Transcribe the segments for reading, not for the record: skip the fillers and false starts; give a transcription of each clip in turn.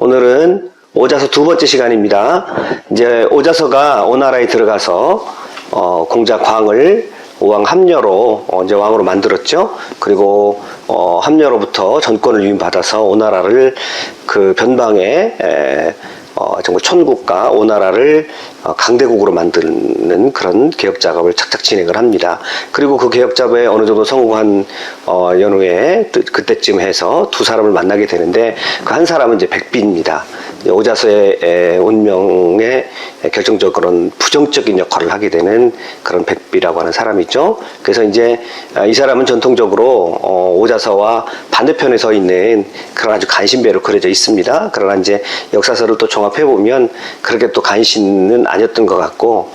오늘은 오자서 두 번째 시간입니다. 이제 오자서가 오나라에 들어가서 공작 광을 오왕 함녀로 이제 왕으로 만들었죠. 그리고 함녀로부터 전권을 위임받아서 오나라를 그 변방에 정말 천국과 오나라를 강대국으로 만드는 그런 개혁 작업을 착착 진행을 합니다. 그리고 그 개혁 작업에 어느 정도 성공한 연후에 그때쯤 해서 두 사람을 만나게 되는데 그 한 사람은 이제 백비입니다. 오자서의 운명에 결정적 그런 부정적인 역할을 하게 되는 그런 백비라고 하는 사람이죠. 그래서 이제 이 사람은 전통적으로 오자서와 반대편에 서 있는 그런 아주 간신배로 그려져 있습니다. 그러나 이제 역사서를 또 종합해 보면 그렇게 또 간신은 아니었던 것 같고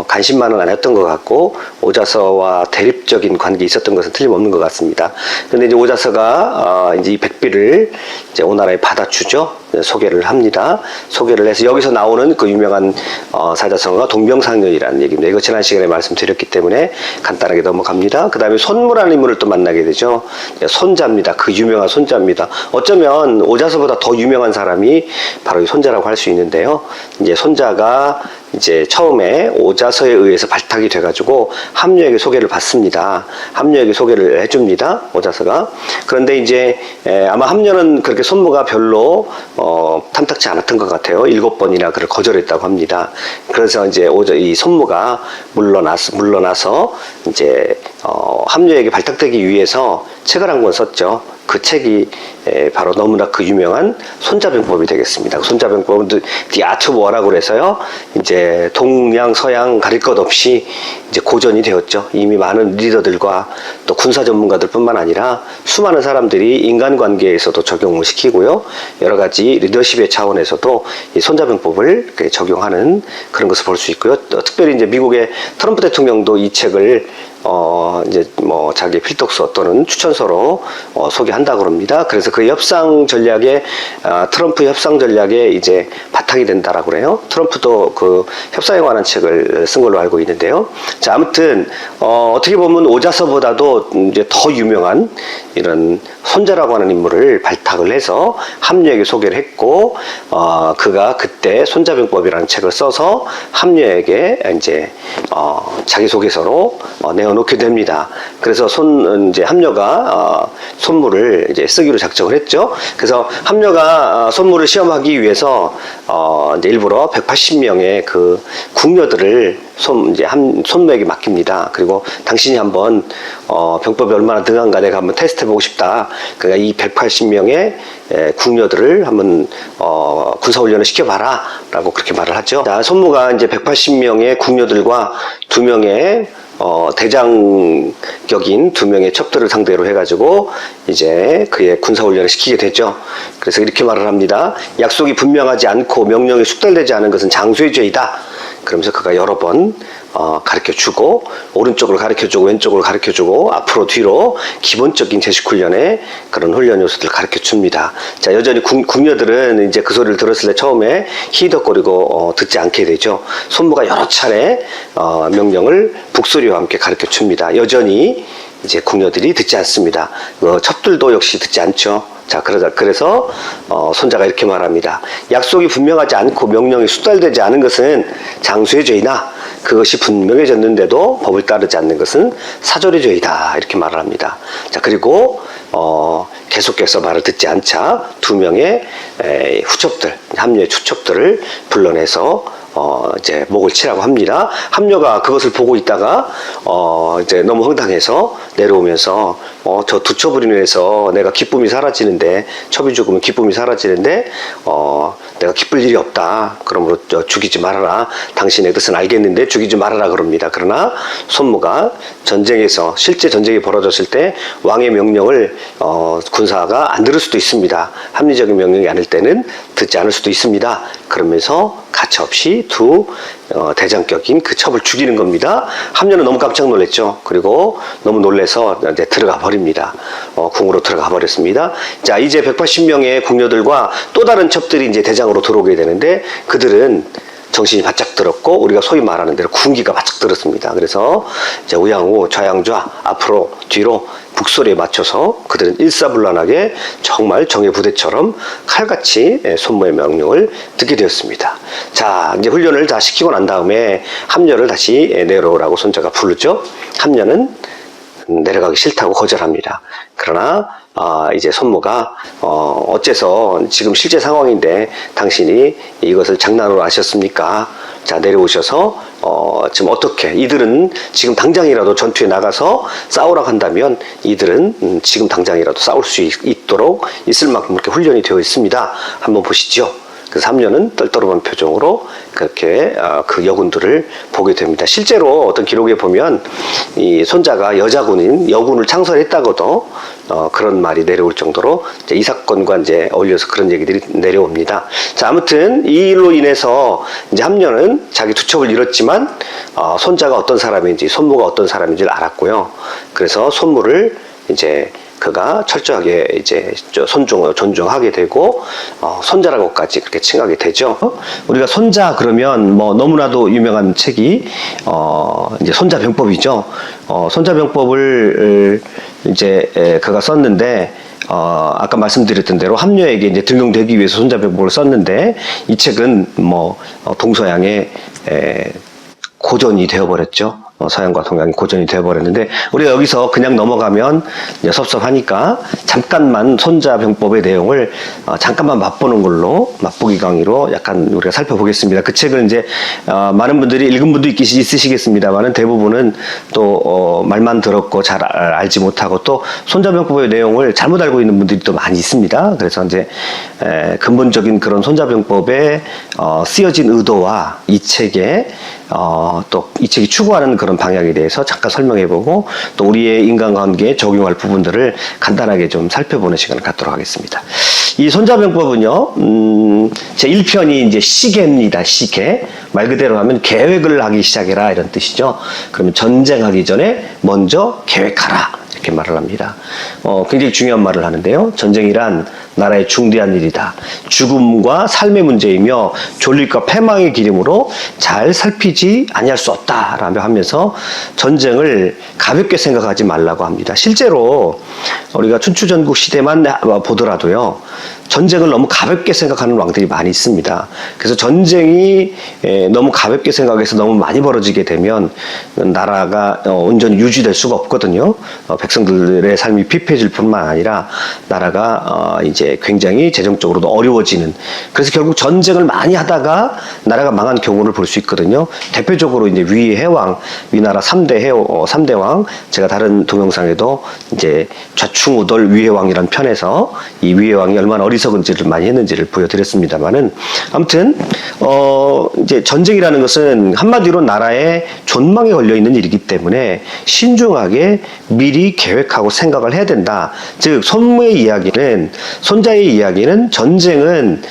간신만은 아니었던 것 같고 오자서와 대립적인 관계에 있었던 것은 틀림없는 것 같습니다. 그런데 이제 오자서가 이제 이 백비를 이제 오나라에 받아주죠. 소개를 합니다. 소개를 해서 여기서 나오는 그 유명한 사자성어가 동병상련이라는 얘기입니다. 이거 지난 시간에 말씀드렸기 때문에 간단하게 넘어갑니다. 그 다음에 손무라는 인물을 또 만나게 되죠. 손자입니다. 그 유명한 손자입니다. 어쩌면 오자서보다 더 유명한 사람이 바로 이 손자라고 할 수 있는데요. 이제 손자가 이제 처음에 오자서에 의해서 발탁이 돼가지고 함녀에게 소개를 받습니다. 함녀에게 소개를 해줍니다. 오자서가. 그런데 이제 아마 함녀는 그렇게 손무가 별로 탐탁지 않았던 것 같아요. 7번이나 그를 거절했다고 합니다. 그래서 이제 이 손무가 물러나서 이제 함녀에게 발탁되기 위해서 책을 한 권 썼죠. 그 책이 바로 너무나 그 유명한 손자병법이 되겠습니다. 손자병법은 The Art of War라고 그래서요. 이제 동양 서양 가릴 것 없이 이제 고전이 되었죠. 이미 많은 리더들과 또 군사 전문가들뿐만 아니라 수많은 사람들이 인간관계에서도 적용을 시키고요. 여러 가지 리더십의 차원에서도 이 손자병법을 적용하는 그런 것을 볼 수 있고요. 특별히 이제 미국의 트럼프 대통령도 이 책을 이제 뭐 자기 필독서 또는 추천서로 소개한다고 합니다. 그래서 그 협상 전략에 트럼프 협상 전략에 이제 바탕이 된다라고 그래요. 트럼프도 그 협상에 관한 책을 쓴 걸로 알고 있는데요. 자, 아무튼 어떻게 보면 오자서보다도 이제 더 유명한 이런 손자라고 하는 인물을 발탁을 해서 함녀에게 소개를 했고 그가 그때 손자병법이라는 책을 써서 함녀에게 이제 자기소개서로 내어놓게 됩니다. 그래서 이제 함녀가 손무를 이제 쓰기로 작정을 했죠. 그래서 함녀가 손무를 시험하기 위해서 이제 일부러 180명의 그 궁녀들을 손무에게 맡깁니다. 그리고 당신이 한번 병법이 얼마나 능한가 내가 한번 테스트해보고 싶다. 그러니까 이 180명의 궁녀들을 한번 군사훈련을 시켜봐라 라고 그렇게 말을 하죠. 자, 손무가 이제 180명의 궁녀들과 2명의 대장격인 2명의 첩들을 상대로 해가지고 이제 그의 군사훈련을 시키게 되죠. 그래서 이렇게 말을 합니다. 약속이 분명하지 않고 명령이 숙달되지 않은 것은 장수의 죄이다. 그러면서 그가 여러 번 가르쳐주고 오른쪽을 가르쳐주고 왼쪽을 가르쳐주고 앞으로 뒤로 기본적인 제식 훈련의 그런 훈련 요소들을 가르쳐줍니다. 자, 여전히 궁녀들은 이제 그 소리를 들었을 때 처음에 희덕거리고 듣지 않게 되죠. 손무가 여러 차례 명령을 북소리와 함께 가르쳐줍니다. 여전히 이제 궁녀들이 듣지 않습니다. 첩들도 역시 듣지 않죠. 자, 그래서 손자가 이렇게 말합니다. 약속이 분명하지 않고 명령이 숙달되지 않은 것은 장수의 죄이나 그것이 분명해졌는데도 법을 따르지 않는 것은 사졸의 죄이다. 이렇게 말을 합니다. 자, 그리고 계속해서 말을 듣지 않자 2명의 후첩들, 함녀의 후첩들을 불러내서 이제 목을 치라고 합니다. 함녀가 그것을 보고 있다가 이제 너무 황당해서 내려오면서 저 두 첩을 인해서 내가 기쁨이 사라지는데, 첩이 죽으면 기쁨이 사라지는데 내가 기쁠 일이 없다. 그러므로 죽이지 말아라. 당신의 뜻은 알겠는데 죽이지 말아라 그럽니다. 그러나 손무가 전쟁에서 실제 전쟁이 벌어졌을 때 왕의 명령을 군사가 안 들을 수도 있습니다. 합리적인 명령이 아닐 때는 듣지 않을 수도 있습니다. 그러면서 가차없이 두 대장격인 그 첩을 죽이는 겁니다. 함녀는 너무 깜짝 놀랐죠. 그리고 너무 놀래서 이제 들어가 버립니다. 궁으로 들어가 버렸습니다. 자, 이제 180명의 궁녀들과 또 다른 첩들이 이제 대장으로 들어오게 되는데 그들은 정신이 바짝 들었고 우리가 소위 말하는 대로 군기가 바짝 들었습니다. 그래서 이제 우양우 좌양좌 앞으로 뒤로 북소리에 맞춰서 그들은 일사불란하게 정말 정예 부대처럼 칼같이 손무의 명령을 듣게 되었습니다. 자, 이제 훈련을 다 시키고 난 다음에 함녀를 다시 내려오라고 손자가 부르죠. 함녀는 내려가기 싫다고 거절합니다. 그러나 이제 손무가 어째서 지금 실제 상황인데 당신이 이것을 장난으로 하셨습니까? 자, 내려오셔서 지금 어떻게 이들은 지금 당장이라도 전투에 나가서 싸우라고 한다면 이들은 지금 당장이라도 싸울 수 있도록 있을 만큼 그렇게 훈련이 되어 있습니다. 한번 보시죠. 그래서 3년은 떨떠름한 표정으로 그렇게 그 여군들을 보게 됩니다. 실제로 어떤 기록에 보면 이 손자가 여군을 창설했다고도 그런 말이 내려올 정도로 이 사건과 이제 어울려서 그런 얘기들이 내려옵니다. 자, 아무튼 이 일로 인해서 이제 함녀는 자기 투척을 잃었지만 손자가 어떤 사람인지 손무가 어떤 사람인지를 알았고요. 그래서 손무를 이제 그가 철저하게 이제 존중하게 되고 손자라고까지 그렇게 칭하게 되죠. 우리가 손자 그러면 뭐 너무나도 유명한 책이 이제 손자병법이죠. 손자병법을 이제 그가 썼는데 아까 말씀드렸던 대로 함녀에게 이제 등용되기 위해서 손자병법을 썼는데 이 책은 뭐 동서양의 고전이 되어버렸죠. 서양과 동양이 고전이 되어버렸는데 우리가 여기서 그냥 넘어가면 이제 섭섭하니까 잠깐만 손자병법의 내용을 잠깐만 맛보는 걸로 맛보기 강의로 약간 우리가 살펴보겠습니다. 그 책을 이제 많은 분들이 읽은 분도 있으시겠습니다만은 대부분은 또 말만 들었고 잘 알지 못하고 또 손자병법의 내용을 잘못 알고 있는 분들이 또 많이 있습니다. 그래서 이제 근본적인 그런 손자병법에 쓰여진 의도와 이 책에 또 이 책이 추구하는 그런 방향에 대해서 잠깐 설명해보고 또 우리의 인간관계에 적용할 부분들을 간단하게 좀 살펴보는 시간을 갖도록 하겠습니다. 이 손자병법은요, 제 1편이 이제 시계입니다. 시계. 말 그대로 하면 계획을 하기 시작해라 이런 뜻이죠. 그러면 전쟁하기 전에 먼저 계획하라. 이렇게 말을 합니다. 굉장히 중요한 말을 하는데요. 전쟁이란 나라의 중대한 일이다. 죽음과 삶의 문제이며 존립과 패망의 기름으로 잘 살피지 아니할 수 없다라며 하면서 전쟁을 가볍게 생각하지 말라고 합니다. 실제로 우리가 춘추전국 시대만 보더라도요. 전쟁을 너무 가볍게 생각하는 왕들이 많이 있습니다. 그래서 전쟁이 너무 가볍게 생각해서 너무 많이 벌어지게 되면 나라가 온전히 유지될 수가 없거든요. 백성들의 삶이 피폐해질 뿐만 아니라 나라가 이제 굉장히 재정적으로도 어려워지는, 그래서 결국 전쟁을 많이 하다가 나라가 망한 경우를 볼 수 있거든요. 대표적으로 이제 위해왕, 위나라 3대 왕, 제가 다른 동영상에도 이제 좌충우돌 위해왕이라는 편에서 이 위해왕이 얼마나 어리석은 짓을 많이 했는지를 보여드렸습니다만은, 아무튼 이제 전쟁이라는 것은 한마디로 나라의 존망에 걸려 있는 일이기 때문에 신중하게 미리 계획하고 생각을 해야 된다. 즉 손무의 이야기는, 손자의 이야기는, 전쟁은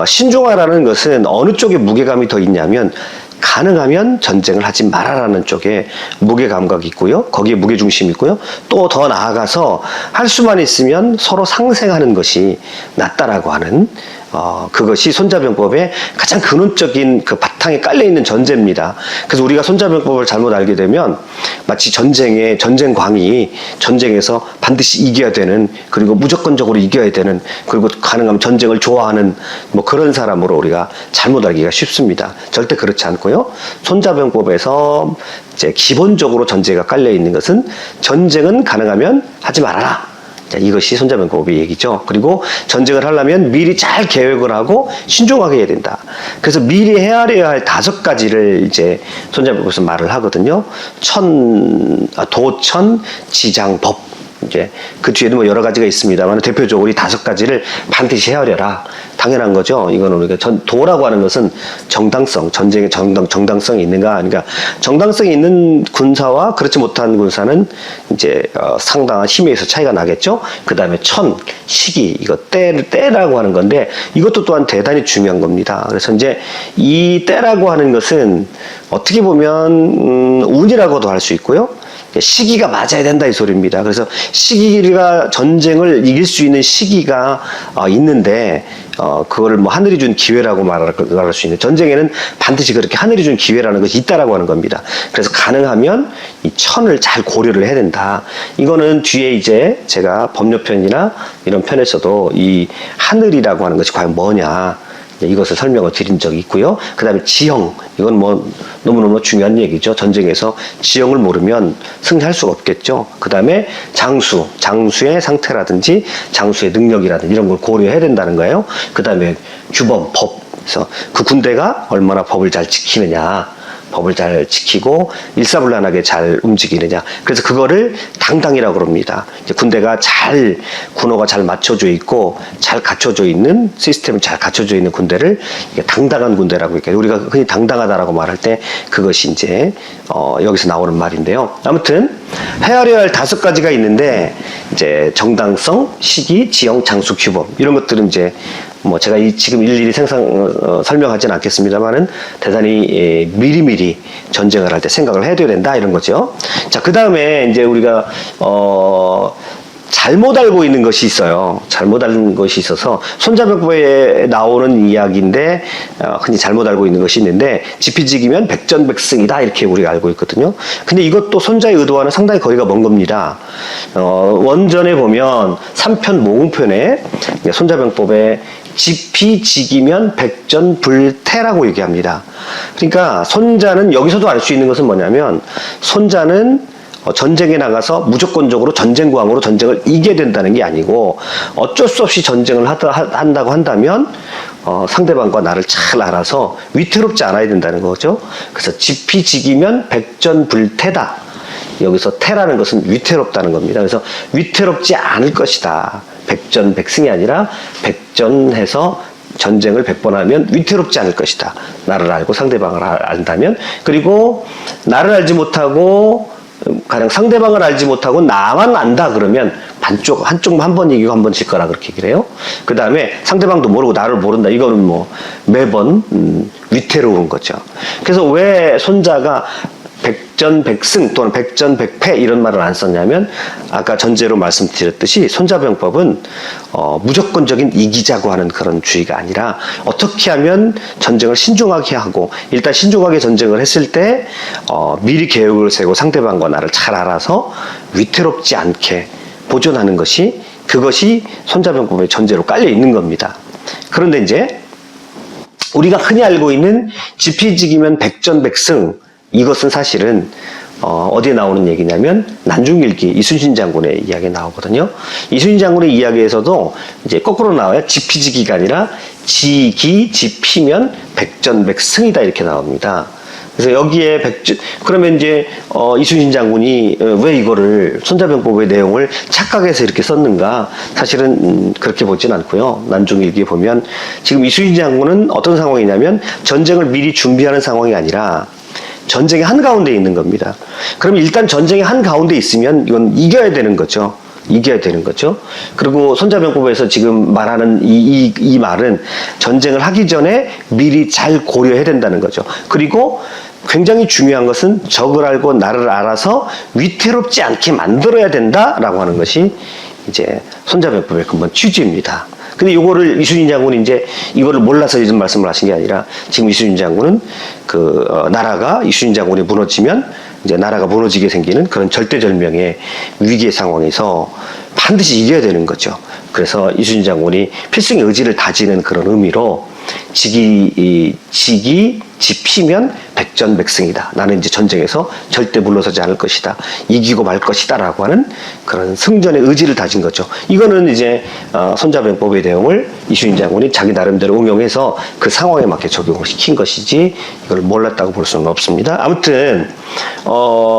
신중하라는 것은 어느 쪽에 무게감이 더 있냐면 가능하면 전쟁을 하지 말아라는 쪽에 무게감각이 있고요. 거기에 무게중심이 있고요. 또 더 나아가서 할 수만 있으면 서로 상생하는 것이 낫다라고 하는 그것이 손자병법의 가장 근원적인 그 바탕에 깔려있는 전제입니다. 그래서 우리가 손자병법을 잘못 알게 되면 마치 전쟁광이 전쟁에서 반드시 이겨야 되는, 그리고 무조건적으로 이겨야 되는, 그리고 가능하면 전쟁을 좋아하는 뭐 그런 사람으로 우리가 잘못 알기가 쉽습니다. 절대 그렇지 않고요. 손자병법에서 이제 기본적으로 전제가 깔려있는 것은 전쟁은 가능하면 하지 말아라. 자, 이것이 손자병법의 얘기죠. 그리고 전쟁을 하려면 미리 잘 계획을 하고 신중하게 해야 된다. 그래서 미리 헤아려야 할 5가지를 이제 손자병법에서 말을 하거든요. 도천, 지장, 법. 이제 그 뒤에도 뭐 여러 가지가 있습니다만 대표적으로 이 5가지를 반드시 헤아려라. 당연한 거죠. 이거는 우리가 도라고 하는 것은 정당성, 전쟁의 정당성이 있는가, 그러니까 정당성이 있는 군사와 그렇지 못한 군사는 이제 상당한 힘에서 차이가 나겠죠. 그 다음에 시기, 이거 때라고 하는 건데 이것도 또한 대단히 중요한 겁니다. 그래서 이제 이 때라고 하는 것은 어떻게 보면 운이라고도 할 수 있고요. 시기가 맞아야 된다 이 소리입니다. 그래서 시기가 전쟁을 이길 수 있는 시기가 있는데 그거를 뭐 하늘이 준 기회라고 말할 수 있는, 전쟁에는 반드시 그렇게 하늘이 준 기회라는 것이 있다라고 하는 겁니다. 그래서 가능하면 이 천을 잘 고려를 해야 된다. 이거는 뒤에 이제 제가 법률편이나 이런 편에서도 이 하늘이라고 하는 것이 과연 뭐냐, 이것을 설명을 드린 적이 있고요. 그 다음에 지형, 이건 뭐 너무너무 중요한 얘기죠. 전쟁에서 지형을 모르면 승리할 수가 없겠죠. 그 다음에 장수의 상태라든지 장수의 능력이라든지 이런 걸 고려해야 된다는 거예요. 그 다음에 규범, 법, 그래서 그 군대가 얼마나 법을 잘 지키느냐, 법을 잘 지키고 일사불란하게 잘 움직이느냐. 그래서 그거를 당당이라고 그럽니다. 이제 군대가 군호가 잘 맞춰져 있고 잘 갖춰져 있는, 시스템이 잘 갖춰져 있는 군대를 당당한 군대라고 얘기해요. 우리가 흔히 당당하다라고 말할 때 그것이 이제 여기서 나오는 말인데요. 아무튼 헤아려야 할 5가지가 있는데, 이제 정당성, 시기, 지형, 장수, 규범, 이런 것들은 이제 뭐 제가 지금 일일이 설명하지는 않겠습니다만은 대단히 미리미리 전쟁을 할 때 생각을 해둬야 된다 이런 거죠. 자, 그 다음에 이제 우리가 잘못 알고 있는 것이 있어요. 잘못 알는 것이 있어서 손자병법에 나오는 이야기인데 흔히 잘못 알고 있는 것이 있는데, 지피지기면 백전백승이다 이렇게 우리가 알고 있거든요. 근데 이것도 손자의 의도와는 상당히 거리가 먼 겁니다. 원전에 보면 3편 모음편에 손자병법에 지피지기면 백전불태라고 얘기합니다. 그러니까 손자는, 여기서도 알 수 있는 것은 뭐냐면, 손자는 전쟁에 나가서 무조건적으로 전쟁광으로 전쟁을 이겨야 된다는 게 아니고, 어쩔 수 없이 전쟁을 한다고 한다면 상대방과 나를 잘 알아서 위태롭지 않아야 된다는 거죠. 그래서 지피지기면 백전불태다. 여기서 태라는 것은 위태롭다는 겁니다. 그래서 위태롭지 않을 것이다. 백전백승이 아니라 백전해서 전쟁을 100번 하면 위태롭지 않을 것이다. 나를 알고 상대방을 안다면. 그리고 나를 알지 못하고, 가령 상대방을 알지 못하고 나만 안다 그러면 한쪽 한 번 이기고 한 번 질 거라 그렇게 얘기를 해요. 그 다음에 상대방도 모르고 나를 모른다. 이거는 뭐 매번 위태로운 거죠. 그래서 왜 손자가 백전백승 또는 백전백패 이런 말을 안 썼냐면, 아까 전제로 말씀드렸듯이 손자병법은 무조건적인 이기자고 하는 그런 주의가 아니라, 어떻게 하면 전쟁을 신중하게 하고, 일단 신중하게 전쟁을 했을 때 미리 계획을 세고 상대방과 나를 잘 알아서 위태롭지 않게 보존하는 것이, 그것이 손자병법의 전제로 깔려 있는 겁니다. 그런데 이제 우리가 흔히 알고 있는 지피지기면 백전백승, 이것은 사실은 어디에 나오는 얘기냐면 난중일기 이순신 장군의 이야기에 나오거든요. 이순신 장군의 이야기에서도 이제 거꾸로 나와요. 지피지기가 아니라 지피면 백전백승이다 이렇게 나옵니다. 그래서 여기에 그러면 이제 이순신 장군이 왜 이거를 손자병법의 내용을 착각해서 이렇게 썼는가? 사실은 그렇게 보진 않고요. 난중일기에 보면 지금 이순신 장군은 어떤 상황이냐면, 전쟁을 미리 준비하는 상황이 아니라 전쟁의 한가운데 있는 겁니다. 그럼 일단 전쟁의 한가운데 있으면 이건 이겨야 되는 거죠. 이겨야 되는 거죠. 그리고 손자병법에서 지금 말하는 이 말은 전쟁을 하기 전에 미리 잘 고려해야 된다는 거죠. 그리고 굉장히 중요한 것은 적을 알고 나를 알아서 위태롭지 않게 만들어야 된다라고 하는 것이 이제 손자병법의 근본 취지입니다. 근데 이거를 이순신 장군이 이제 이거를 몰라서 이런 말씀을 하신 게 아니라, 지금 이순신 장군은 나라가, 이순신 장군이 무너지면 이제 나라가 무너지게 생기는 그런 절대절명의 위기의 상황에서 반드시 이겨야 되는 거죠. 그래서 이순신 장군이 필승의 의지를 다지는 그런 의미로 지피면 백전백승이다. 나는 이제 전쟁에서 절대 물러서지 않을 것이다. 이기고 말 것이다. 라고 하는 그런 승전의 의지를 다진 거죠. 이거는 이제 손자병법의 내용을 이순신 장군이 자기 나름대로 응용해서 그 상황에 맞게 적용을 시킨 것이지, 이걸 몰랐다고 볼 수는 없습니다. 아무튼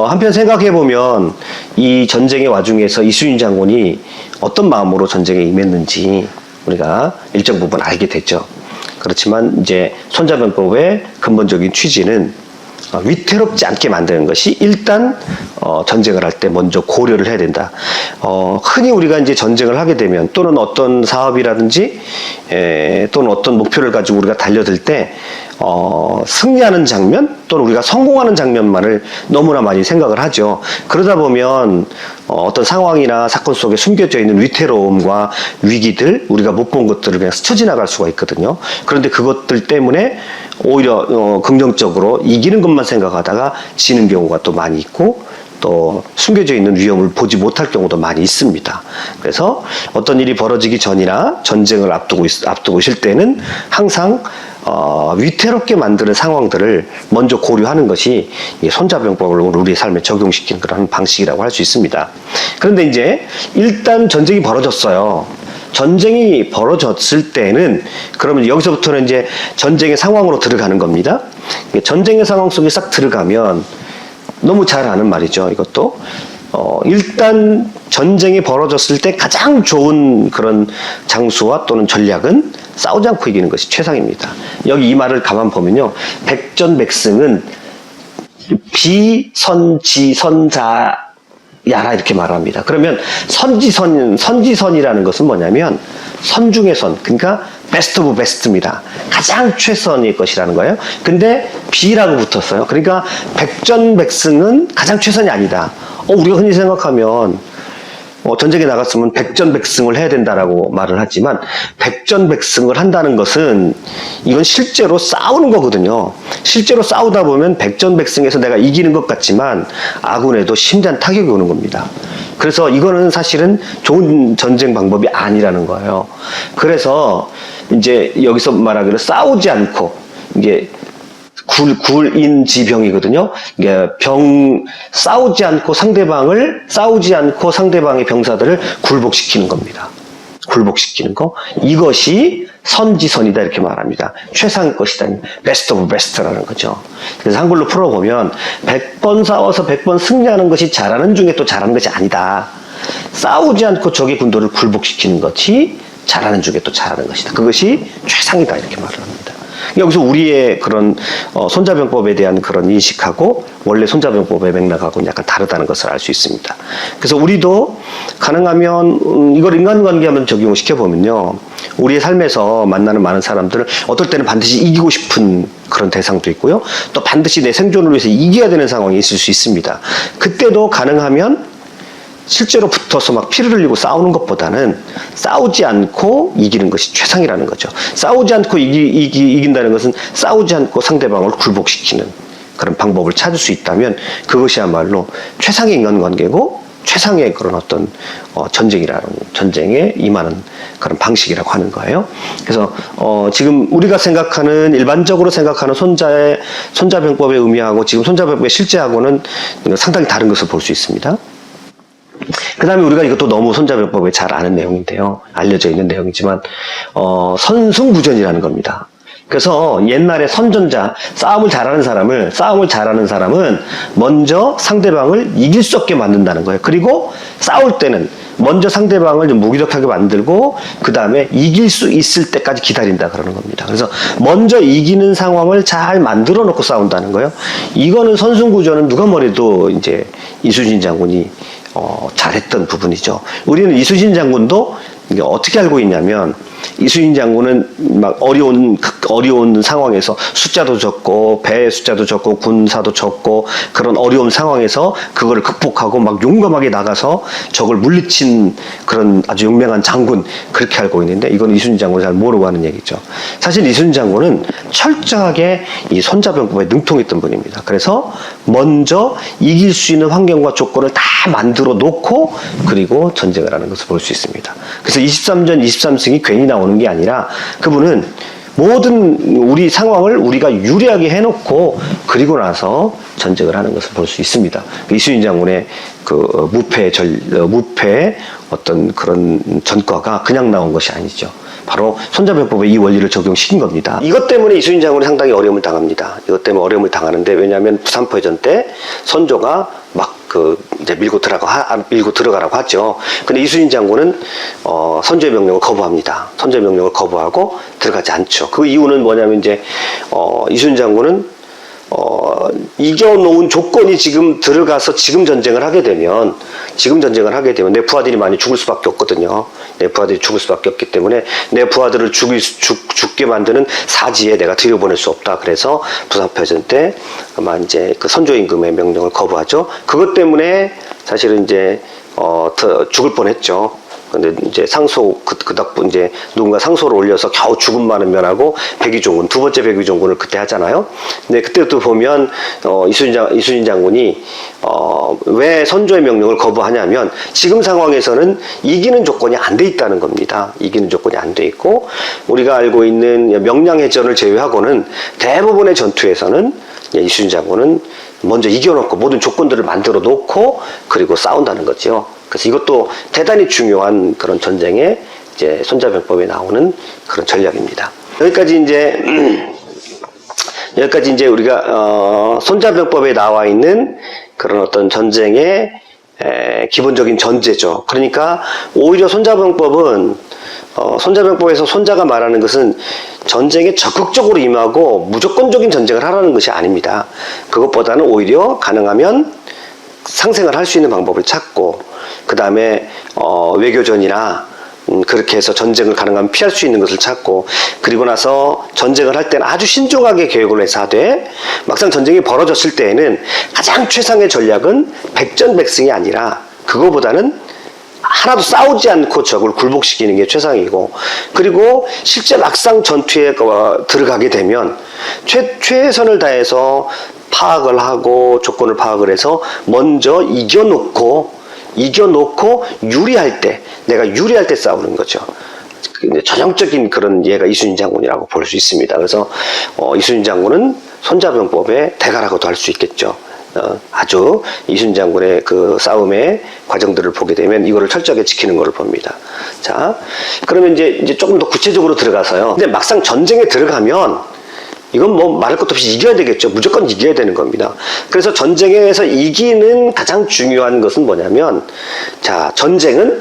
한편 생각해보면 이 전쟁의 와중에서 이순신 장군이 어떤 마음으로 전쟁에 임했는지 우리가 일정 부분 알게 됐죠. 그렇지만 이제 손자병법의 근본적인 취지는 위태롭지 않게 만드는 것이 일단 전쟁을 할 때 먼저 고려를 해야 된다. 흔히 우리가 이제 전쟁을 하게 되면, 또는 어떤 사업이라든지 또는 어떤 목표를 가지고 우리가 달려들 때 승리하는 장면 또는 우리가 성공하는 장면만을 너무나 많이 생각을 하죠. 그러다 보면 어떤 상황이나 사건 속에 숨겨져 있는 위태로움과 위기들, 우리가 못 본 것들을 그냥 스쳐 지나갈 수가 있거든요. 그런데 그것들 때문에 오히려 긍정적으로 이기는 것만 생각하다가 지는 경우가 또 많이 있고, 또 숨겨져 있는 위험을 보지 못할 경우도 많이 있습니다. 그래서 어떤 일이 벌어지기 전이나 전쟁을 앞두고 있을 때는 항상 위태롭게 만드는 상황들을 먼저 고려하는 것이 이 손자병법을 우리의 삶에 적용시키는 그런 방식이라고 할 수 있습니다. 그런데 이제 일단 전쟁이 벌어졌어요. 전쟁이 벌어졌을 때는 그러면 여기서부터는 이제 전쟁의 상황으로 들어가는 겁니다. 전쟁의 상황 속에 싹 들어가면 너무 잘 아는 말이죠. 이것도 일단 전쟁이 벌어졌을 때 가장 좋은 그런 장수와 또는 전략은 싸우지 않고 이기는 것이 최상입니다. 여기 이 말을 가만 보면요, 백전백승은 비선지선자야라 이렇게 말합니다. 그러면 선지선이라는 것은 뭐냐면 선 중의 선, 그러니까 베스트 오브 베스트입니다. 가장 최선일 것이라는 거예요. 근데 비라고 붙었어요. 그러니까 백전백승은 가장 최선이 아니다. 우리가 흔히 생각하면 전쟁에 나갔으면 백전백승을 해야 된다라고 말을 하지만, 백전백승을 한다는 것은 이건 실제로 싸우는 거거든요. 실제로 싸우다 보면 백전백승에서 내가 이기는 것 같지만 아군에도 심대한 타격이 오는 겁니다. 그래서 이거는 사실은 좋은 전쟁 방법이 아니라는 거예요. 그래서 이제 여기서 말하기로 싸우지 않고, 이게 굴인지병이거든요. 이게 싸우지 않고 상대방의 병사들을 굴복시키는 겁니다. 굴복시키는 거. 이것이 선지선이다 이렇게 말합니다. 최상의 것이다. 베스트 오브 베스트라는 거죠. 그래서 한글로 풀어보면 100번 싸워서 100번 승리하는 것이 잘하는 중에 또 잘하는 것이 아니다. 싸우지 않고 적의 군도를 굴복시키는 것이 잘하는 중에 또 잘하는 것이다. 그것이 최상이다 이렇게 말을 합니다. 여기서 우리의 그런 손자병법에 대한 그런 인식하고 원래 손자병법의 맥락하고는 약간 다르다는 것을 알 수 있습니다. 그래서 우리도 가능하면 이걸 인간관계에 한번 적용을 시켜보면요, 우리의 삶에서 만나는 많은 사람들은 어떨 때는 반드시 이기고 싶은 그런 대상도 있고요, 또 반드시 내 생존을 위해서 이겨야 되는 상황이 있을 수 있습니다. 그때도 가능하면 실제로 붙어서 막 피를 흘리고 싸우는 것보다는 싸우지 않고 이기는 것이 최상이라는 거죠. 싸우지 않고 이긴다는 것은 싸우지 않고 상대방을 굴복시키는 그런 방법을 찾을 수 있다면 그것이야말로 최상의 인간관계고 최상의 그런 어떤 전쟁에 임하는 그런 방식이라고 하는 거예요. 그래서 지금 우리가 일반적으로 생각하는 손자병법의 의미하고 지금 손자병법의 실제하고는 상당히 다른 것을 볼 수 있습니다. 그 다음에 우리가 이것도 너무 손자병법에 잘 아는 내용인데요, 알려져 있는 내용이지만 선승구전이라는 겁니다. 그래서 옛날에 선전자, 싸움을 잘하는 사람은 먼저 상대방을 이길 수 없게 만든다는 거예요. 그리고 싸울 때는 먼저 상대방을 좀 무기력하게 만들고 그 다음에 이길 수 있을 때까지 기다린다 그러는 겁니다. 그래서 먼저 이기는 상황을 잘 만들어 놓고 싸운다는 거예요. 이거는 선승구전은 누가 뭐래도 이제 이순신 장군이 잘했던 부분이죠. 우리는 이순신 장군도 이게 어떻게 알고 있냐면, 이순신 장군은 막 어려운 상황에서 숫자도 적고 배의 숫자도 적고 군사도 적고 그런 어려운 상황에서 그거를 극복하고 막 용감하게 나가서 적을 물리친 그런 아주 용맹한 장군, 그렇게 알고 있는데 이건 이순신 장군이 잘 모르고 하는 얘기죠. 사실 이순신 장군은 철저하게 이 손자병법에 능통했던 분입니다. 그래서 먼저 이길 수 있는 환경과 조건을 다 만들어 놓고 그리고 전쟁을 하는 것을 볼 수 있습니다. 그래서 23전 23승이 괜히 나오는 게 아니라 그분은 모든 우리 상황을 우리가 유리하게 해놓고 그리고 나서 전쟁을 하는 것을 볼 수 있습니다. 이순신 장군의 그 무패 어떤 그런 전과가 그냥 나온 것이 아니죠. 바로 손자병법에 이 원리를 적용시킨 겁니다. 이것 때문에 이순신 장군이 상당히 어려움을 당합니다. 이것 때문에 어려움을 당하는데, 왜냐하면 부산포회전 때 선조가 막 이제 밀고 들어가라고 하죠. 근데 이순신 장군은 선조의 명령을 거부합니다. 선조의 명령을 거부하고 들어가지 않죠. 그 이유는 뭐냐면 이제 이순신 장군은 이겨놓은 조건이 지금 들어가서 지금 전쟁을 하게 되면 내 부하들이 많이 죽을 수밖에 없거든요. 내 부하들이 죽을 수밖에 없기 때문에 내 부하들을 죽게 만드는 사지에 내가 들여보낼 수 없다. 그래서 부산패전 때 아마 이제 그 선조임금의 명령을 거부하죠. 그것 때문에 사실은 이제 죽을 뻔했죠. 근데 이제 상소 그 덕분 이제 누군가 상소를 올려서 겨우 죽음만은 면하고 백의종군 두 번째 백의종군을 그때 하잖아요. 근데 그때도 보면 이순신 장군이 왜 선조의 명령을 거부하냐면 지금 상황에서는 이기는 조건이 안 돼 있다는 겁니다. 이기는 조건이 안 돼 있고 우리가 알고 있는 명량해전을 제외하고는 대부분의 전투에서는 이순신 장군은 먼저 이겨놓고 모든 조건들을 만들어 놓고 그리고 싸운다는 거죠. 그래서 이것도 대단히 중요한 그런 전쟁의 이제 손자병법에 나오는 그런 전략입니다. 여기까지 이제 우리가 손자병법에 나와 있는 그런 어떤 전쟁의 기본적인 전제죠. 그러니까 오히려 손자병법은 손자병법에서 손자가 말하는 것은 전쟁에 적극적으로 임하고 무조건적인 전쟁을 하라는 것이 아닙니다. 그것보다는 오히려 가능하면 상생을 할 수 있는 방법을 찾고 그 다음에 외교전이나 그렇게 해서 전쟁을 가능하면 피할 수 있는 것을 찾고 그리고 나서 전쟁을 할 때는 아주 신중하게 계획을 해서 하되 막상 전쟁이 벌어졌을 때에는 가장 최상의 전략은 백전백승이 아니라 그거보다는 하나도 싸우지 않고 적을 굴복시키는 게 최상이고 그리고 실제 막상 전투에 들어가게 되면 최선을 다해서 파악을 하고 조건을 파악을 해서 먼저 이겨놓고 유리할 때 내가 유리할 때 싸우는 거죠. 전형적인 그런 예가 이순신 장군이라고 볼 수 있습니다. 그래서 이순신 장군은 손자병법의 대가라고도 할 수 있겠죠. 아주 이순신 장군의 그 싸움의 과정들을 보게 되면 이거를 철저하게 지키는 것을 봅니다. 자, 그러면 이제 조금 더 구체적으로 들어가서요. 근데 막상 전쟁에 들어가면 이건 뭐 말할 것도 없이 이겨야 되겠죠. 무조건 이겨야 되는 겁니다. 그래서 전쟁에서 이기는 가장 중요한 것은 뭐냐면, 자, 전쟁은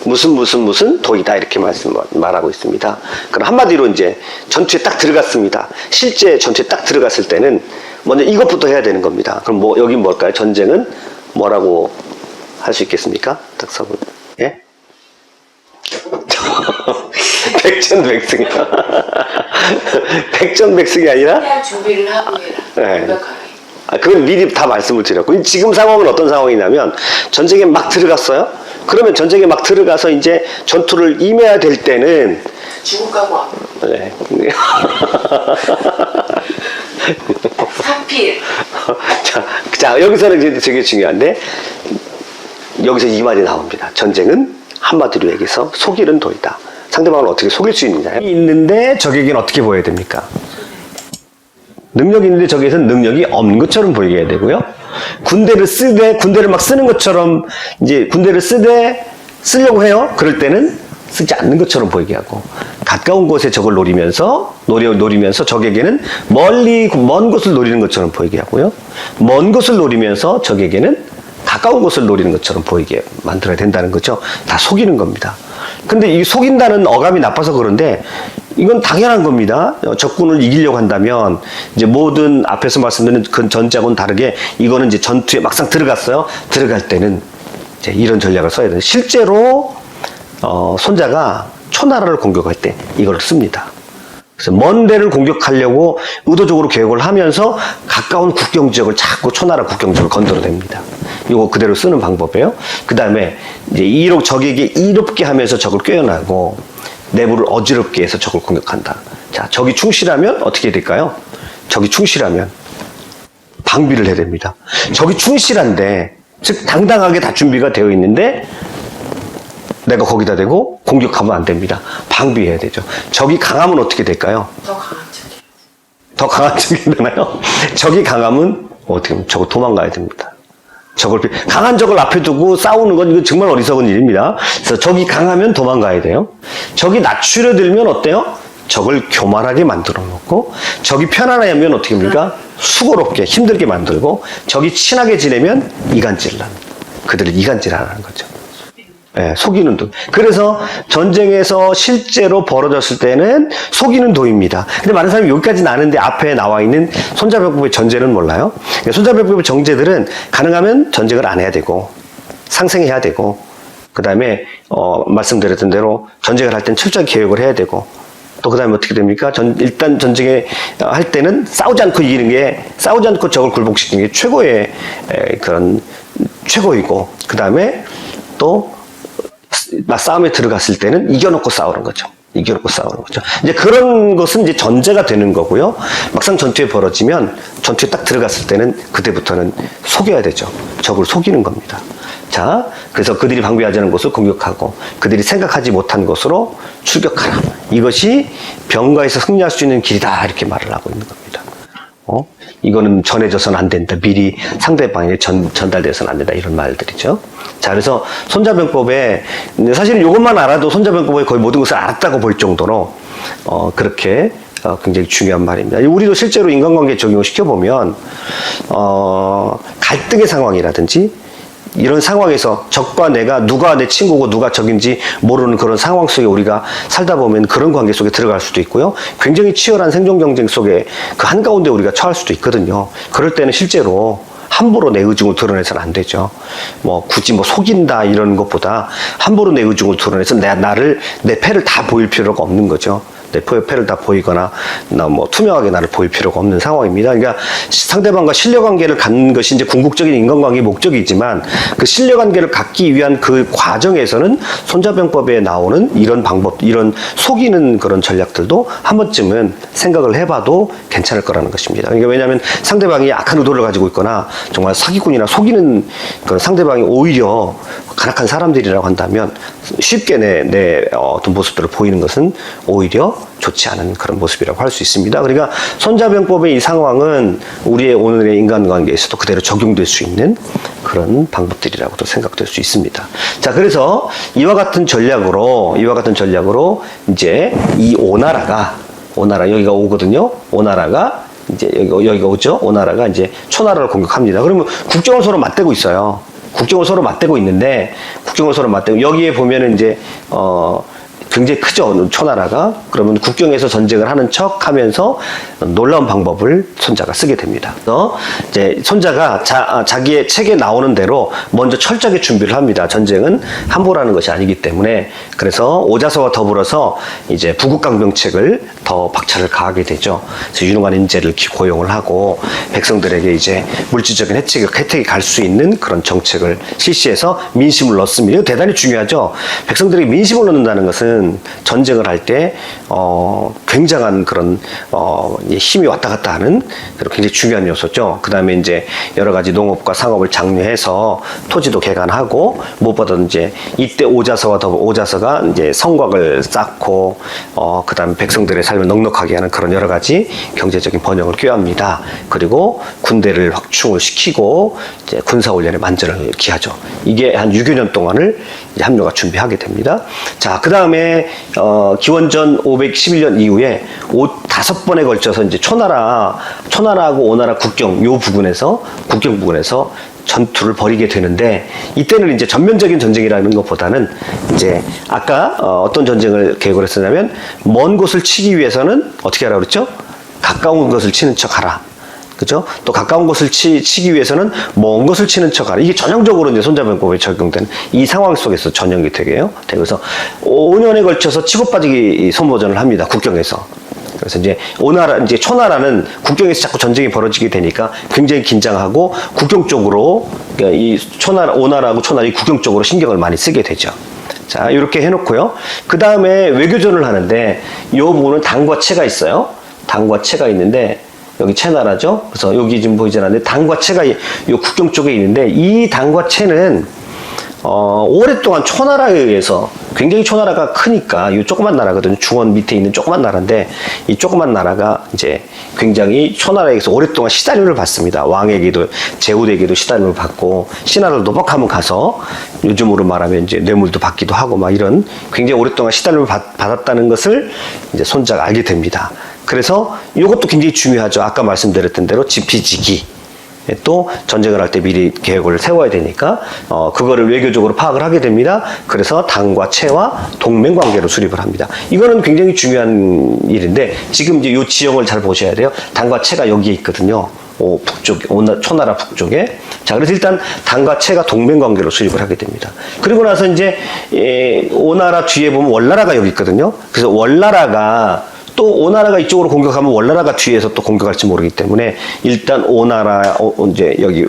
무슨 도이다 이렇게 말하고 있습니다. 그럼 한마디로 이제 전투에 딱 들어갔습니다. 실제 전투에 딱 들어갔을 때는 먼저 이것부터 해야 되는 겁니다. 그럼 여기 뭘까요? 전쟁은 뭐라고 할 수 있겠습니까? 탁사분. 예? 백전백승이야. 백전백승이 아니라? 그냥 준비를 하고 해라. 네. 그건 미리 다 말씀을 드렸고 지금 상황은 어떤 상황이냐면 전쟁에 막 들어갔어요. 그러면 전쟁에 막 들어가서 이제 전투를 임해야 될 때는 죽을 각오. 네. 사필. 자, 여기서는 이제 되게 중요한데 여기서 이 말이 나옵니다. 전쟁은 한마디로 얘기해서 속이는 도이다. 상대방을 어떻게 속일 수 있느냐. 있는데 적에게는 어떻게 보여야 됩니까? 능력이 있는데 적에게는 능력이 없는 것처럼 보이게 해야 되고요. 군대를 막 쓰는 것처럼 이제 군대를 쓰려고 해요. 그럴 때는 쓰지 않는 것처럼 보이게 하고 가까운 곳에 적을 노리면서 적에게는 먼 곳을 노리는 것처럼 보이게 하고요. 먼 곳을 노리면서 적에게는 가까운 곳을 노리는 것처럼 보이게 만들어야 된다는 거죠. 다 속이는 겁니다. 근데 이 속인다는 어감이 나빠서 그런데 이건 당연한 겁니다. 적군을 이기려고 한다면 이제 모든 앞에서 말씀드린 그 전제하고는 다르게 이거는 이제 전투에 막상 들어갔어요. 들어갈 때는 이제 이런 전략을 써야 돼요. 실제로 손자가 초나라를 공격할 때 이걸 씁니다. 그래서 먼 데를 공격하려고 의도적으로 계획을 하면서 가까운 국경 지역을 자꾸 초나라 국경 지역을 건드려댑니다. 이거 그대로 쓰는 방법이에요. 그 다음에 이제 적에게 이롭게 하면서 적을 꿰어나고 내부를 어지럽게 해서 적을 공격한다. 자, 적이 충실하면 어떻게 될까요? 적이 충실하면 방비를 해야 됩니다. 적이 충실한데, 즉 당당하게 다 준비가 되어 있는데 내가 거기다 대고 공격하면 안 됩니다. 방비해야 되죠. 적이 강하면 어떻게 될까요? 더 강한 척이. 더 강한 척이 되나요? 적이 강하면 어떻게 하면 적을 도망가야 됩니다. 강한 적을 앞에 두고 싸우는 건 이거 정말 어리석은 일입니다. 그래서 적이 강하면 도망가야 돼요. 적이 낮추려들면 어때요? 적을 교만하게 만들어 놓고 적이 편안하면 어떻게 합니까? 수고롭게 힘들게 만들고 적이 친하게 지내면 이간질을 합니다. 그들을 이간질하라는 거죠. 네, 속이는 도. 그래서 전쟁에서 실제로 벌어졌을 때는 속이는 도입니다. 근데 많은 사람이 여기까지는 아는데 앞에 나와 있는 손자병법의 전제는 몰라요. 손자병법의 정제들은 가능하면 전쟁을 안 해야 되고 상생해야 되고 그 다음에 말씀드렸던 대로 전쟁을 할 땐 철저히 계획을 해야 되고, 또 그 다음에 어떻게 됩니까? 일단 전쟁에 할 때는 싸우지 않고 이기는 게, 싸우지 않고 적을 굴복시키는 게 최고의 그런 최고이고, 그 다음에 또 싸움에 들어갔을 때는 이겨놓고 싸우는 거죠. 이겨놓고 싸우는 거죠. 이제 그런 것은 이제 전제가 되는 거고요. 막상 전투에 벌어지면, 전투에 딱 들어갔을 때는 그때부터는 속여야 되죠. 적을 속이는 겁니다. 자, 그래서 그들이 방비하지 않은 곳을 공격하고 그들이 생각하지 못한 곳으로 출격하라. 이것이 병가에서 승리할 수 있는 길이다. 이렇게 말을 하고 있는 겁니다. 이거는 전해져서는 안 된다. 미리 상대방에게 전달돼서는 안 된다. 이런 말들이죠. 자, 그래서 손자병법에, 사실은 이것만 알아도 손자병법의 거의 모든 것을 알았다고 볼 정도로, 그렇게, 굉장히 중요한 말입니다. 우리도 실제로 인간관계에 적용을 시켜보면, 갈등의 상황이라든지, 이런 상황에서 적과 내가 누가 내 친구고 누가 적인지 모르는 그런 상황 속에 우리가 살다 보면 그런 관계 속에 들어갈 수도 있고요. 굉장히 치열한 생존 경쟁 속에 그 한가운데 우리가 처할 수도 있거든요. 그럴 때는 실제로 함부로 내 의중을 드러내서는 안 되죠. 굳이 속인다 이런 것보다 함부로 내 의중을 드러내서 내 패를 다 보일 필요가 없는 거죠. 내 패를 다 보이거나 투명하게 나를 보일 필요가 없는 상황입니다. 그러니까 상대방과 신뢰관계를 갖는 것이 이제 궁극적인 인간관계의 목적이지만, 그 신뢰관계를 갖기 위한 그 과정에서는 손자병법에 나오는 이런 방법, 이런 속이는 그런 전략들도 한 번쯤은 생각을 해봐도 괜찮을 거라는 것입니다. 그러니까 왜냐하면 상대방이 악한 의도를 가지고 있거나 정말 사기꾼이나 속이는 그런 상대방이 오히려 간악한 사람들이라고 한다면 쉽게 내 어떤 모습들을 보이는 것은 오히려 좋지 않은 그런 모습이라고 할 수 있습니다. 그러니까 손자병법의 이 상황은 우리의 오늘의 인간관계에서도 그대로 적용될 수 있는 그런 방법들이라고도 생각될 수 있습니다. 자, 그래서 이와 같은 전략으로 이제 이 오나라 여기가 오거든요. 오나라가 이제 여기가 오죠. 오나라가 이제 초나라를 공격합니다. 그러면 국경을 서로 맞대고 있어요. 국경을 서로 맞대고 있는데, 여기에 보면은 이제, 굉장히 크죠, 초나라가. 그러면 국경에서 전쟁을 하는 척 하면서 놀라운 방법을 손자가 쓰게 됩니다. 그래서 이제 손자가 자기의 책에 나오는 대로 먼저 철저하게 준비를 합니다. 전쟁은 함부로 하는 것이 아니기 때문에. 그래서 오자서와 더불어서 이제 부국강병책을 더 박차를 가하게 되죠. 그래서 유능한 인재를 고용을 하고 백성들에게 이제 물질적인 혜택이 갈 수 있는 그런 정책을 실시해서 민심을 넣습니다. 이거 대단히 중요하죠. 백성들에게 민심을 넣는다는 것은 전쟁을 할 때 굉장한 그런 힘이 왔다 갔다 하는 굉장히 중요한 요소죠. 그 다음에 이제 여러 가지 농업과 상업을 장려해서 토지도 개간하고, 무엇보다 이제 이때 오자서가 이제 성곽을 쌓고, 그 다음에 백성들의 삶을 넉넉하게 하는 그런 여러 가지 경제적인 번영을 꾀합니다. 그리고 군대를 확충을 시키고 이제 군사훈련에 만전을 기하죠. 이게 한 6여 년 동안을 이제 함료가 준비하게 됩니다. 자, 그 다음에 기원전 511년 이후에 5번에 걸쳐서 이제 초나라하고 오나라 국경 부근에서 전투를 벌이게 되는데, 이때는 이제 전면적인 전쟁이라는 것보다는 이제 아까 어떤 전쟁을 계획을 했었냐면, 먼 곳을 치기 위해서는 어떻게 하라고 그랬죠? 가까운 것을 치는 척 하라. 그죠? 또 가까운 것을 치기 위해서는 먼 것을 치는 척 하라. 이게 전형적으로 이제 손자병법에 적용된 이 상황 속에서 전형이 되게요. 그래서 5년에 걸쳐서 치고 빠지기 선보전을 합니다. 국경에서. 그래서 이제 초나라는 국경에서 자꾸 전쟁이 벌어지게 되니까 굉장히 긴장하고 국경 쪽으로, 그러니까 이 오나라하고 초나라 이 국경 쪽으로 신경을 많이 쓰게 되죠. 자, 이렇게 해놓고요. 그 다음에 외교전을 하는데, 이 부분은 당과 채가 있어요. 당과 채가 있는데, 여기 채나라죠. 그래서 여기 지금 보이지 않는데 당과 채가 이 국경 쪽에 있는데, 이 당과 채는 오랫동안 초나라에 의해서, 굉장히 초나라가 크니까 이 조그만 나라거든요. 중원 밑에 있는 조그만 나라인데, 이 조그만 나라가 이제 굉장히 초나라에서 오랫동안 시달림을 받습니다. 왕에게도 제후대에게도 시달림을 받고, 신하를 노박하면 가서 요즘으로 말하면 이제 뇌물도 받기도 하고 막 이런 굉장히 오랫동안 시달림을 받았다는 것을 이제 손자가 알게 됩니다. 그래서 이것도 굉장히 중요하죠. 아까 말씀드렸던 대로 지피지기. 또 전쟁을 할 때 미리 계획을 세워야 되니까 그거를 외교적으로 파악을 하게 됩니다. 그래서 당과 채와 동맹 관계로 수립을 합니다. 이거는 굉장히 중요한 일인데, 지금 이제 이 지형을 잘 보셔야 돼요. 당과 채가 여기에 있거든요. 초나라 북쪽에. 자, 그래서 일단 당과 채가 동맹 관계로 수립을 하게 됩니다. 그리고 나서 이제 오나라 뒤에 보면 월나라가 여기 있거든요. 그래서 월나라가 또 오나라가 이쪽으로 공격하면 월나라가 뒤에서 또 공격할지 모르기 때문에 일단 이제 여기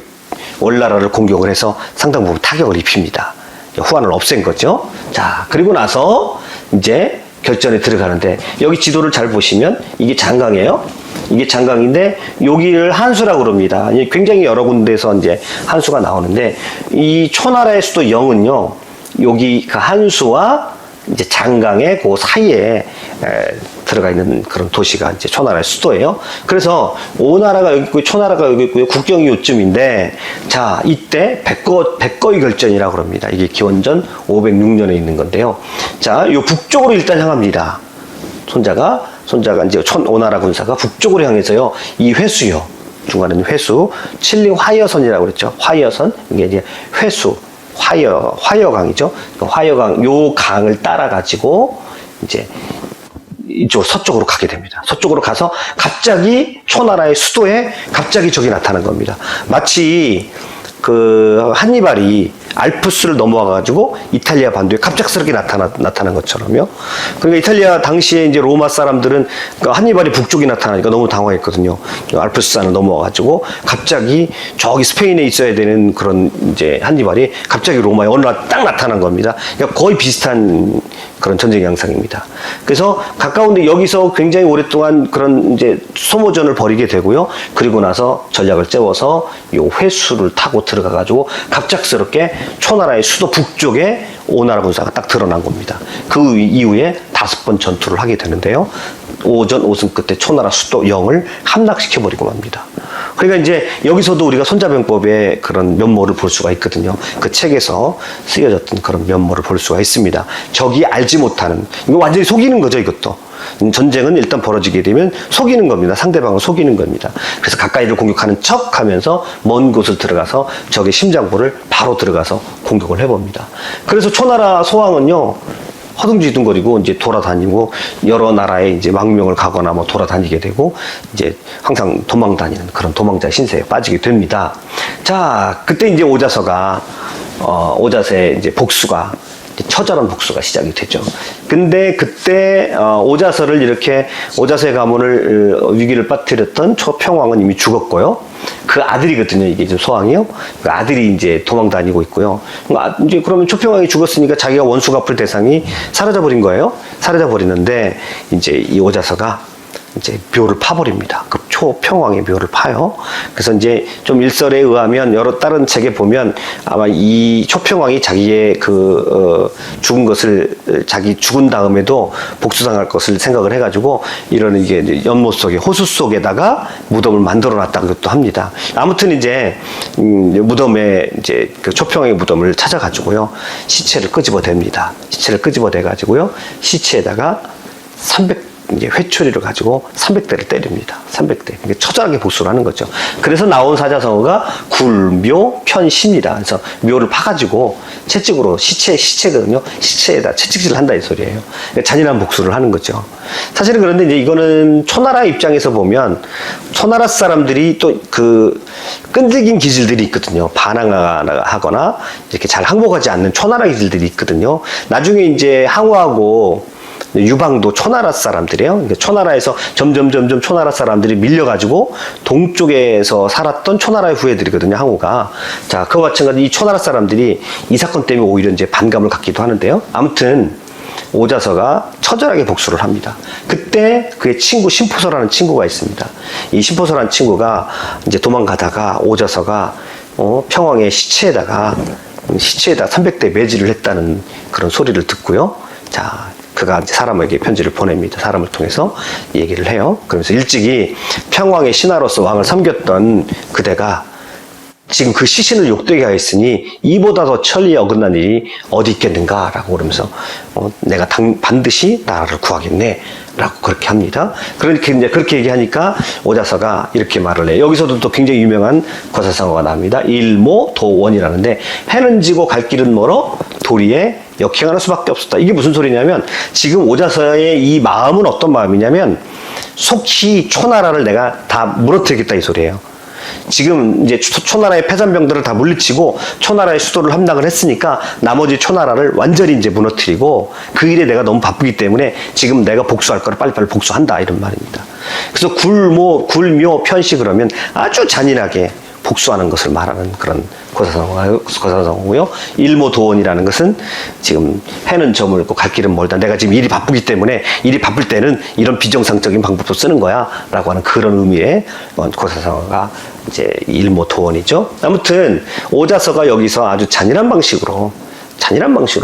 월나라를 공격을 해서 상당 부분 타격을 입힙니다. 후한을 없앤 거죠. 자, 그리고 나서 이제 결전에 들어가는데 여기 지도를 잘 보시면 이게 장강이에요. 이게 장강인데 여기를 한수라고 그럽니다. 굉장히 여러 군데에서 이제 한수가 나오는데 이 초나라의 수도 영은요. 여기 그 한수와 이제 장강의 그 사이에 들어가 있는 그런 도시가 이제 초나라의 수도예요. 그래서 오나라가 여기 있고 초나라가 여기 있고요. 국경이 요쯤인데 자, 이때 백거의 결전이라고 그럽니다. 이게 기원전 506년에 있는 건데요. 자, 요 북쪽으로 일단 향합니다. 손자가 이제 오나라 군사가 북쪽으로 향해서요. 이 회수요. 중간에는 회수, 칠링 화여선이라고 그랬죠. 화여선. 이게 이제 회수. 화여강이죠. 화여강, 요 강을 따라가지고, 이제, 이쪽 서쪽으로 가게 됩니다. 서쪽으로 가서 갑자기 초나라의 수도에 갑자기 적이 나타난 겁니다. 마치 그 한니발이 알프스를 넘어와가지고 이탈리아 반도에 갑작스럽게 나타난 것처럼요. 그러니까 이탈리아 당시에 이제 로마 사람들은 그 한니발이 북쪽에 나타나니까 너무 당황했거든요. 알프스산을 넘어와가지고 갑자기 저기 스페인에 있어야 되는 그런 이제 한니발이 갑자기 로마에 어느 날 딱 나타난 겁니다. 그러니까 거의 비슷한 그런 전쟁 양상입니다. 그래서 가까운데 여기서 굉장히 오랫동안 그런 이제 소모전을 벌이게 되고요. 그리고 나서 전략을 세워서 요 회수를 타고 들어가가지고 갑작스럽게 초나라의 수도 북쪽에 오나라 군사가 딱 드러난 겁니다. 그 이후에 5번 전투를 하게 되는데요. 5전 5승 끝에 초나라 수도 영을 함락시켜버리고 맙니다. 그러니까 이제 여기서도 우리가 손자병법의 그런 면모를 볼 수가 있거든요. 그 책에서 쓰여졌던 그런 면모를 볼 수가 있습니다. 적이 알지 못하는, 이거 완전히 속이는 거죠, 이것도. 전쟁은 일단 벌어지게 되면 속이는 겁니다. 상대방을 속이는 겁니다. 그래서 가까이를 공격하는 척 하면서 먼 곳을 들어가서 적의 심장부를 바로 들어가서 공격을 해봅니다. 그래서 초나라 소왕은요, 허둥지둥거리고 이제 돌아다니고 여러 나라에 이제 망명을 가거나 뭐 돌아다니게 되고 이제 항상 도망 다니는 그런 도망자 신세에 빠지게 됩니다. 자, 그때 이제 오자세의 이제 복수가 처절한 복수가 시작이 되죠. 근데 그때 오자서를 이렇게 오자세 가문을 위기를 빠뜨렸던 초평왕은 이미 죽었고요. 그 아들이거든요. 이게 지금 소왕이요. 그 아들이 이제 도망 다니고 있고요. 이제 그러면 초평왕이 죽었으니까 자기가 원수 갚을 대상이 사라져 버린 거예요. 사라져 버리는데 이제 이 오자서가 이제 묘를 파버립니다. 그 초평왕의 묘를 파요. 그래서 이제 좀 일설에 의하면 여러 다른 책에 보면 아마 이 초평왕이 자기의 죽은 것을 자기 죽은 다음에도 복수당할 것을 생각을 해가지고 이런 이게 연못 속에 호수 속에다가 무덤을 만들어놨다고 또 합니다. 아무튼 이제 무덤에 이제 그 초평왕의 무덤을 찾아가지고요 시체를 끄집어댑니다. 시체를 끄집어대가지고요 시체에다가 이제 회초리를 가지고 300대를 때립니다. 300대. 그러니까 처절하게 복수를 하는 거죠. 그래서 나온 사자성어가 굴묘 편신이다. 그래서 묘를 파가지고 채찍으로 시체거든요. 시체에다 채찍질을 한다 이 소리예요. 그러니까 잔인한 복수를 하는 거죠. 사실은 그런데 이제 이거는 초나라 입장에서 보면 초나라 사람들이 또 그 끈질긴 기질들이 있거든요. 반항하거나 이렇게 잘 항복하지 않는 초나라 기질들이 있거든요. 나중에 이제 항우하고 유방도 초나라 사람들이에요. 그러니까 초나라에서 점점 초나라 사람들이 밀려가지고 동쪽에서 살았던 초나라의 후예들이거든요, 항우가. 자, 그와 마찬가지 이 초나라 사람들이 이 사건 때문에 오히려 이제 반감을 갖기도 하는데요. 아무튼 오자서가 처절하게 복수를 합니다. 그때 그의 친구 심포서라는 친구가 있습니다. 이 심포서라는 친구가 이제 도망가다가 오자서가 평왕의 시체에다 300대 매질을 했다는 그런 소리를 듣고요. 자, 그가 이제 사람에게 편지를 보냅니다. 사람을 통해서 얘기를 해요. 그러면서 일찍이 평왕의 신하로서 왕을 섬겼던 그대가 지금 그 시신을 욕되게 하였으니 이보다 더 천리에 어긋난 일이 어디 있겠는가라고 그러면서 내가 반드시 나라를 구하겠네 라고 그렇게 합니다. 그렇게 이제 그렇게 얘기하니까 오자서가 이렇게 말을 해요. 여기서도 또 굉장히 유명한 거사상어가 나옵니다. 일모도원이라는데 해는 지고 갈 길은 멀어 도리에 역행하는 수밖에 없었다. 이게 무슨 소리냐면 지금 오자서의 이 마음은 어떤 마음이냐면 속히 초나라를 내가 다 무너뜨리겠다 이 소리예요. 지금 이제 초나라의 패잔병들을 다 물리치고 초나라의 수도를 함락을 했으니까 나머지 초나라를 완전히 이제 무너뜨리고 그 일에 내가 너무 바쁘기 때문에 지금 내가 복수할 거를 빨리빨리 복수한다 이런 말입니다. 그래서 굴묘, 편시 그러면 아주 잔인하게 복수하는 것을 말하는 그런 고사성어고요. 일모도원이라는 것은 지금 해는 저물고 갈 길은 멀다. 내가 지금 일이 바쁘기 때문에 일이 바쁠 때는 이런 비정상적인 방법도 쓰는 거야. 라고 하는 그런 의미의 고사성어가 이제 일모도원이죠. 아무튼 오자서가 여기서 아주 잔인한 방식으로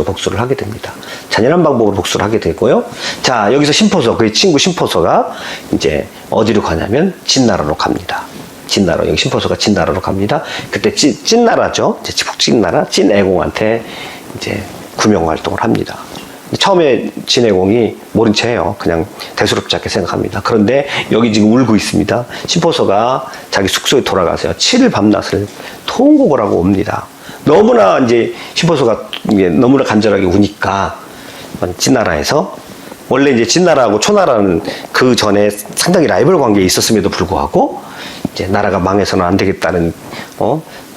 복수를 하게 됩니다. 잔인한 방법으로 복수를 하게 되고요. 자, 여기서 신포서, 그의 친구 신포서가 이제 어디로 가냐면 진나라로 갑니다. 진나라, 여기 신포서가 진나라로 갑니다. 그때 찐나라죠. 북진나라, 찐애공한테 이제 구명 활동을 합니다. 처음에 진애공이 모른 채 해요. 그냥 대수롭지 않게 생각합니다. 그런데 여기 지금 울고 있습니다. 신포서가 자기 숙소에 돌아가서요. 7일 밤낮을 통곡을 하고 옵니다. 너무나 이제 신포서가 너무나 간절하게 우니까 진나라에서 원래 이제 진나라하고 초나라는 그 전에 상당히 라이벌 관계에 있었음에도 불구하고 이제 나라가 망해서는 안 되겠다는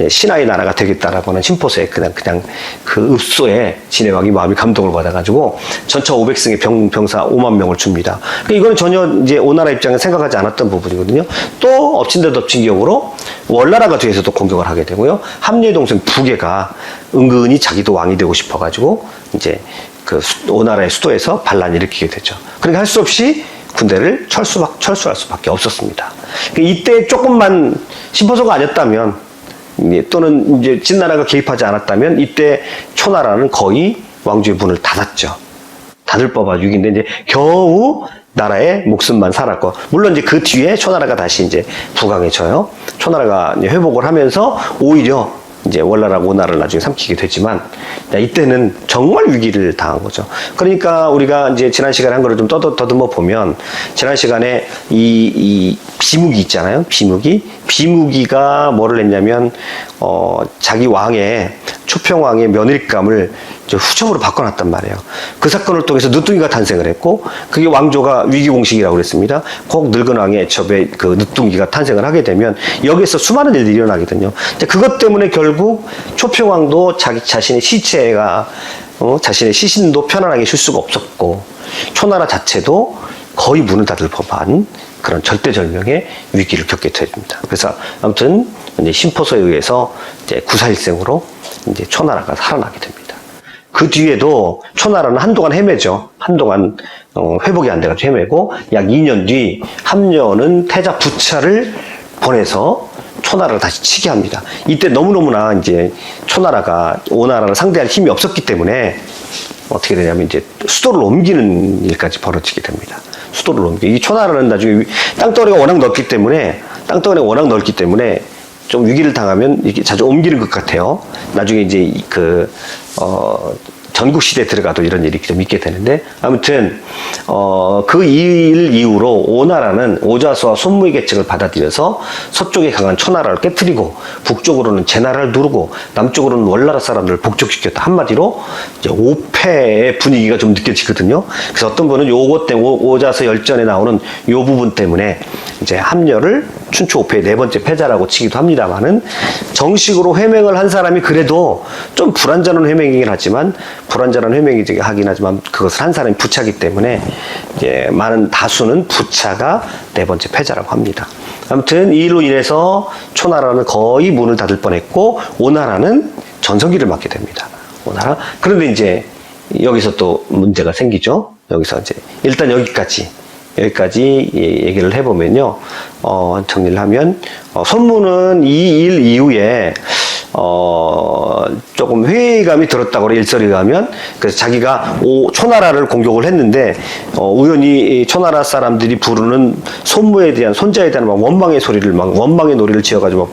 신하의 나라가 되겠다라고 하는 신포서의 그냥 그 읍소에 진해왕이 마음이 감동을 받아가지고 전차 500승의 병사 5만 명을 줍니다. 그러니까 이거는 전혀 이제 오나라 입장에 생각하지 않았던 부분이거든요. 또 엎친 데 덮친 격으로 월나라가 뒤에서도 공격을 하게 되고요. 함녀의 동생 부계가 은근히 자기도 왕이 되고 싶어가지고 이제 그 오나라의 수도에서 반란을 일으키게 되죠. 그러니까 할 수 없이 군대를 철수할 수밖에 없었습니다. 이때 조금만 신포서가 아니었다면 또는 이제 진나라가 개입하지 않았다면 이때 초나라는 거의 왕조의 문을 닫았죠. 닫을 법한 위기인데 이제 겨우 나라의 목숨만 살았고 물론 이제 그 뒤에 초나라가 다시 이제 부강해져요. 초나라가 이제 회복을 하면서 오히려 이제 월나라 오나라를 나중에 삼키게 되지만 이때는 정말 위기를 당한 거죠. 그러니까 우리가 이제 지난 시간에 한 거를 좀 더듬어 보면 지난 시간에 이 비무기 있잖아요. 비무기가 뭐를 했냐면 자기 왕의 초평왕의 며느리감을 이제 후첩으로 바꿔놨단 말이에요. 그 사건을 통해서 늦둥이가 탄생을 했고 그게 왕조가 위기공식이라고 그랬습니다. 꼭 늙은 왕의 애첩에 그 늦둥이가 탄생을 하게 되면 여기에서 수많은 일들이 일어나거든요. 그것 때문에 결국 초평왕도 자신의 시체가 자신의 시신도 편안하게 쉴 수가 없었고 초나라 자체도 거의 문을 닫을 법한 그런 절대절명의 위기를 겪게 됩니다. 그래서 아무튼 이제 신포서에 의해서 이제 구사일생으로 이제 초나라가 살아나게 됩니다. 그 뒤에도 초나라는 한동안 헤매죠. 한동안 회복이 안 돼가지고 헤매고 약 2년 뒤 함녀는 태자 부차를 보내서 초나라를 다시 치게 합니다. 이때 너무너무나 이제 초나라가 오나라를 상대할 힘이 없었기 때문에 어떻게 되냐면 이제 수도를 옮기는 일까지 벌어지게 됩니다. 수도를 옮기고 이 초나라는 나중에 땅덩어리가 워낙 넓기 때문에 좀 위기를 당하면 이게 자주 옮기는 것 같아요. 나중에 이제 전국시대에 들어가도 이런 일이 좀 있게 되는데, 아무튼, 그 일 이후로 오나라는 오자서와 손무의 계책을 받아들여서 서쪽에 강한 초나라를 깨뜨리고, 북쪽으로는 제나라를 누르고, 남쪽으로는 월나라 사람들을 복족시켰다. 한마디로, 이제 오패의 분위기가 좀 느껴지거든요. 그래서 어떤 분은 요것 때문에, 오자서 열전에 나오는 요 부분 때문에, 이제 함녀를 춘추 오패의 네 번째 패자라고 치기도 합니다만은, 정식으로 회맹을 한 사람이 그래도 좀 불완전한 회맹이긴 하지만, 하긴 하지만 그것을 한 사람이 부차기 때문에 이제 많은 다수는 부차가 네 번째 패자라고 합니다. 아무튼 이 일로 인해서 초나라는 거의 문을 닫을 뻔했고 오나라는 전성기를 맞게 됩니다. 오나라. 그런데 이제 여기서 또 문제가 생기죠. 여기서 이제 일단 여기까지 얘기를 해보면요. 정리를 하면 손무는 이 일 이후에 조금 회의감이 들었다고 그래, 일설에 의하면. 그래서 자기가 초나라를 공격을 했는데, 우연히 초나라 사람들이 부르는 손무에 대한, 손자에 대한 원망의 놀이를 지어가지고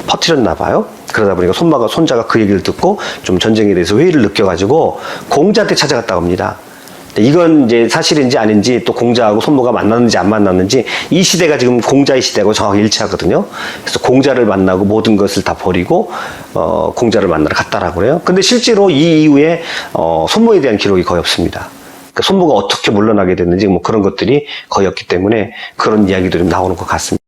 퍼뜨렸나 봐요. 그러다 보니까 손자가 그 얘기를 듣고 좀 전쟁에 대해서 회의를 느껴가지고 공자한테 찾아갔다고 합니다. 이건 이제 사실인지 아닌지 또 공자하고 손무가 만났는지 안 만났는지 이 시대가 지금 공자의 시대하고 정확히 일치하거든요. 그래서 공자를 만나고 모든 것을 다 버리고 공자를 만나러 갔다라고 그래요. 근데 실제로 이 이후에 손무에 대한 기록이 거의 없습니다. 그러니까 손무가 어떻게 물러나게 됐는지 뭐 그런 것들이 거의 없기 때문에 그런 이야기들이 나오는 것 같습니다.